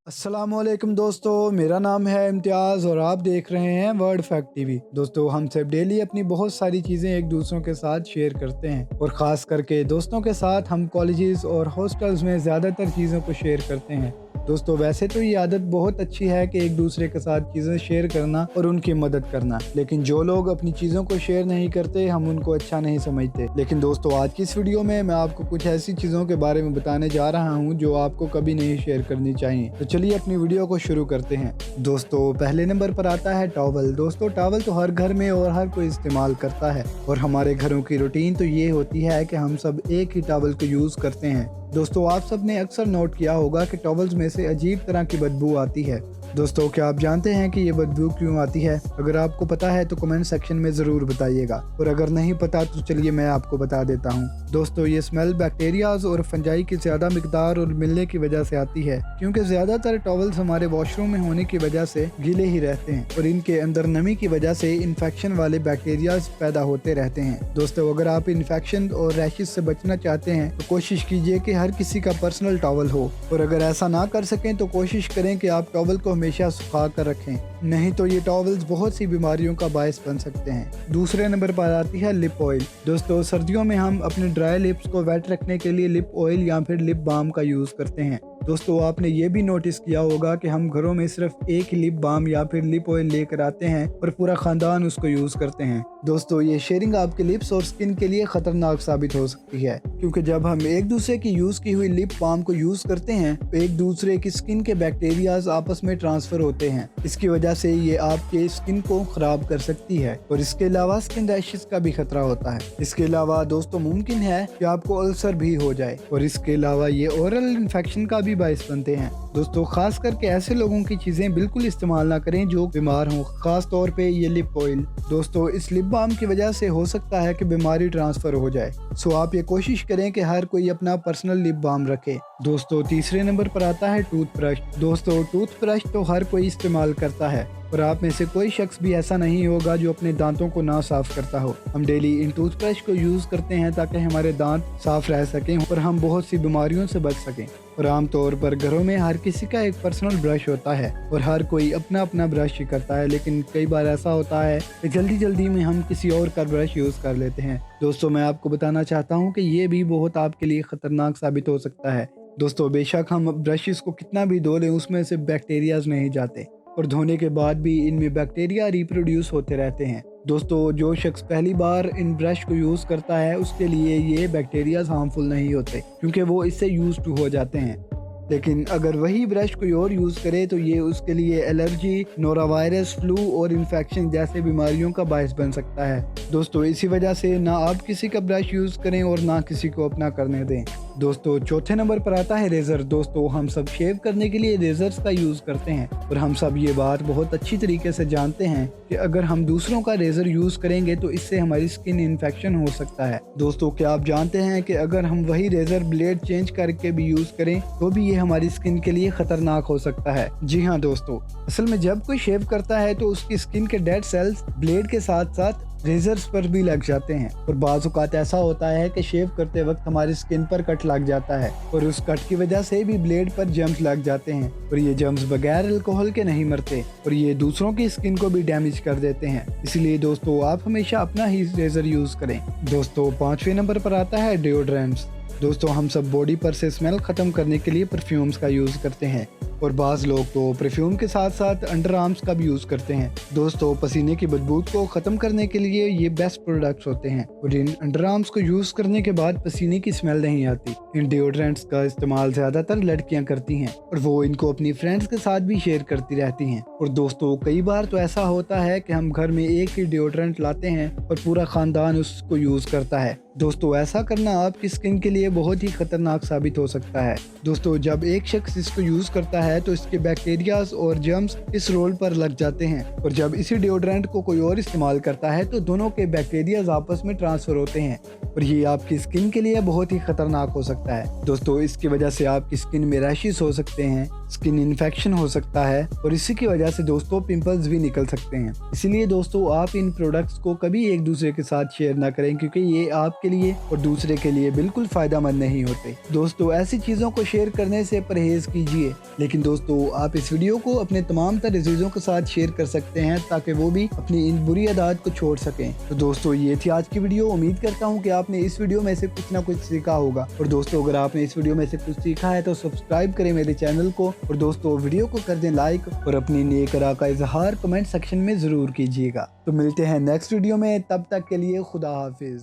अस्सलामुअलैकुम दोस्तों, मेरा नाम है इम्तियाज़ और आप देख रहे हैं वर्ड फैक्ट टीवी। दोस्तों, हम सब डेली अपनी बहुत सारी चीज़ें एक दूसरों के साथ शेयर करते हैं और ख़ास करके दोस्तों के साथ हम कॉलेजेस और हॉस्टल्स में ज़्यादातर चीज़ों को शेयर करते हैं। दोस्तों, वैसे तो ये आदत बहुत अच्छी है कि एक दूसरे के साथ चीज़ें शेयर करना और उनकी मदद करना, लेकिन जो लोग अपनी चीज़ों को शेयर नहीं करते हम उनको अच्छा नहीं समझते। लेकिन दोस्तों, आज की इस वीडियो में मैं आपको कुछ ऐसी चीज़ों के बारे में बताने जा रहा हूँ जो आपको कभी नहीं शेयर करनी चाहिए। तो चलिए अपनी वीडियो को शुरू करते हैं। दोस्तों, पहले नंबर पर आता है टॉवल। दोस्तों, टॉवल तो हर घर में और हर कोई इस्तेमाल करता है और हमारे घरों की रूटीन तो ये होती है कि हम सब एक ही टॉवल को यूज़ करते हैं। दोस्तों, आप सब ने अक्सर नोट किया होगा कि टॉवल्स में से अजीब तरह की बदबू आती है। दोस्तों, क्या आप जानते हैं कि ये बदबू क्यों आती है? अगर आपको पता है तो कमेंट सेक्शन में ज़रूर बताइएगा, और अगर नहीं पता तो चलिए मैं आपको बता देता हूँ। दोस्तों, ये स्मेल बैक्टीरियाज और फंजाई की ज़्यादा मिकदार और मिलने की वजह से आती है, क्योंकि ज़्यादातर टॉवल्स हमारे वॉशरूम में होने की वजह से गीले ही रहते हैं और इनके अंदर नमी की वजह से इन्फेक्शन वाले बैक्टीरियाज पैदा होते रहते हैं। दोस्तों, अगर आप इन्फेक्शन और रैशेज से बचना चाहते हैं तो कोशिश कीजिए कि हर किसी का पर्सनल टॉवल हो, और अगर ऐसा ना कर सकें तो कोशिश करें कि आप टॉवल को हमेशा सुखा कर रखें, नहीं तो ये टॉवल्स बहुत सी बीमारियों का बायस बन सकते हैं। दूसरे नंबर पर आती है लिप ऑयल। दोस्तों, सर्दियों में हम अपने ड्राई लिप्स को वेट रखने के लिए लिप ऑयल या फिर लिप बाम का यूज़ करते हैं। दोस्तों, आपने ये भी नोटिस किया होगा कि हम घरों में सिर्फ एक ही लिप बाम या फिर लिप ऑयल लेकर आते हैं और पूरा खानदान उसको यूज़ करते हैं। दोस्तों, ये शेयरिंग आपके लिप्स और स्किन के लिए खतरनाक साबित हो सकती है, क्योंकि जब हम एक दूसरे की यूज़ की हुई लिप बाम को यूज़ करते हैं तो एक दूसरे की स्किन के बैक्टीरियाज आपस में ट्रांसफर होते हैं। इसकी वजह से ये आपके स्किन को खराब कर सकती है और इसके अलावा स्किन रैशेस का भी खतरा होता है। इसके अलावा दोस्तों, मुमकिन है कि आपको अल्सर भी हो जाए और इसके अलावा ये ओरल इन्फेक्शन का भी बायस बनते हैं। दोस्तों, खास करके ऐसे लोगों की चीजें बिल्कुल इस्तेमाल ना करें जो बीमार हों, खास तौर पे ये लिप ऑयल। दोस्तों, इस लिप बाम की वजह से हो सकता है कि बीमारी ट्रांसफर हो जाए, सो आप ये कोशिश करें कि हर कोई अपना पर्सनल लिप बाम रखे। दोस्तों, तीसरे नंबर पर आता है टूथब्रश। दोस्तों, टूथब्रश तो हर कोई इस्तेमाल करता है और आप में से कोई शख्स भी ऐसा नहीं होगा जो अपने दांतों को ना साफ करता हो। हम डेली इन टूथब्रश को यूज करते हैं ताकि हमारे दांत साफ रह सकें और हम बहुत सी बीमारियों से बच सकें। और आमतौर पर घरों में हर किसी का एक पर्सनल ब्रश होता है और हर कोई अपना अपना ब्रश ही करता है, लेकिन कई बार ऐसा होता है कि जल्दी जल्दी में हम किसी और का ब्रश यूज कर लेते हैं। दोस्तों, मैं आपको बताना चाहता हूँ कि ये भी बहुत आपके लिए खतरनाक साबित हो सकता है। दोस्तों, बेशक हम ब्रशेस को कितना भी धो लें, उसमें से बैक्टीरियाज नहीं जाते और धोने के बाद भी इनमें बैक्टीरिया रिप्रोड्यूस होते रहते हैं। दोस्तों, जो शख्स पहली बार इन ब्रश को यूज़ करता है उसके लिए ये बैक्टीरियाज हार्मफुल नहीं होते, क्योंकि वो इससे यूज टू हो जाते हैं। लेकिन अगर वही ब्रश कोई और यूज़ करे तो ये उसके लिए एलर्जी, नोरावायरस, फ्लू और इन्फेक्शन जैसे बीमारियों का बायस बन सकता है। दोस्तों, इसी वजह से ना आप किसी का ब्रश यूज़ करें और ना किसी को अपना करने दें। दोस्तों, चौथे नंबर पर आता है रेज़र। दोस्तों, हम सब शेव करने के लिए रेज़र्स का यूज़ करते हैं और हम सब ये बात बहुत अच्छी तरीके से जानते हैं कि अगर हम दूसरों का रेज़र यूज़ करेंगे तो इससे हमारी स्किन इन्फेक्शन हो सकता है। दोस्तों, क्या आप जानते हैं कि अगर हम वही रेज़र ब्लेड चेंज करके भी यूज़ करें तो भी ये हमारी स्किन के लिए खतरनाक हो सकता है? जी हाँ दोस्तों, असल में जब कोई शेव करता है तो उसकी स्किन के डेड सेल्स ब्लेड के साथ साथ रेजर्स पर भी लग जाते हैं और बाज़ औक़ात ऐसा होता है कि शेव करते वक्त हमारी स्किन पर कट लग जाता है और उस कट की वजह से भी ब्लेड पर जम्स लग जाते हैं और ये जम्स बगैर अल्कोहल के नहीं मरते और ये दूसरों की स्किन को भी डैमेज कर देते हैं। इसलिए दोस्तों, आप हमेशा अपना ही रेजर यूज़ करें। दोस्तों, पांचवें नंबर पर आता है डिओड्रेंट्स। दोस्तों, हम सब बॉडी पर से स्मेल ख़त्म करने के लिए परफ्यूम्स का यूज़ करते हैं और बाज़ लोग तो परफ्यूम के साथ साथ अंडर आर्म्स का भी यूज़ करते हैं। दोस्तों, पसीने की बदबू को ख़त्म करने के लिए ये बेस्ट प्रोडक्ट्स होते हैं और इन अंडर आर्म्स को यूज़ करने के बाद पसीने की स्मेल नहीं आती। इन डिओड्रेंट्स का इस्तेमाल ज़्यादातर लड़कियां करती हैं और वो इनको अपनी फ्रेंड्स के साथ भी शेयर करती रहती हैं। और दोस्तों, कई बार तो ऐसा होता है कि हम घर में एक ही डिओड्रेंट लाते हैं और पूरा ख़ानदान उसको यूज़ करता है। दोस्तों, ऐसा करना आपकी स्किन के लिए बहुत ही खतरनाक साबित हो सकता है। दोस्तों, जब एक शख्स इसको यूज़ करता है तो इसके बैक्टीरियाज और जर्म्स इस रोल पर लग जाते हैं और जब इसी डिओड्रेंट को कोई और इस्तेमाल करता है तो दोनों के बैक्टीरियाज आपस में ट्रांसफर होते हैं और ये आपकी स्किन के लिए बहुत ही खतरनाक हो सकता है। दोस्तों, इसकी वजह से आपकी स्किन में रैशेस हो सकते हैं, स्किन इन्फेक्शन हो सकता है और इसी की वजह से दोस्तों पिंपल्स भी निकल सकते हैं। इसीलिए दोस्तों आप इन प्रोडक्ट्स को कभी एक दूसरे के साथ शेयर ना करें, क्योंकि ये आपके लिए और दूसरे के लिए बिल्कुल फायदेमंद नहीं होते। दोस्तों ऐसी चीज़ों को शेयर करने से परहेज कीजिए, लेकिन दोस्तों आप इस वीडियो को अपने तमाम तर अजीज़ों के साथ शेयर कर सकते हैं ताकि वो भी अपनी इन बुरी आदत को छोड़ सकें। तो दोस्तों ये थी आज की वीडियो। उम्मीद करता हूँ कि आपने इस वीडियो में से कुछ ना कुछ सीखा होगा। और दोस्तों अगर आपने इस वीडियो में से कुछ सीखा है तो सब्सक्राइब करें मेरे चैनल को, और दोस्तों वीडियो को कर दें लाइक और अपनी नेक राय का इजहार कमेंट सेक्शन में ज़रूर कीजिएगा। तो मिलते हैं नेक्स्ट वीडियो में, तब तक के लिए खुदा हाफिज़।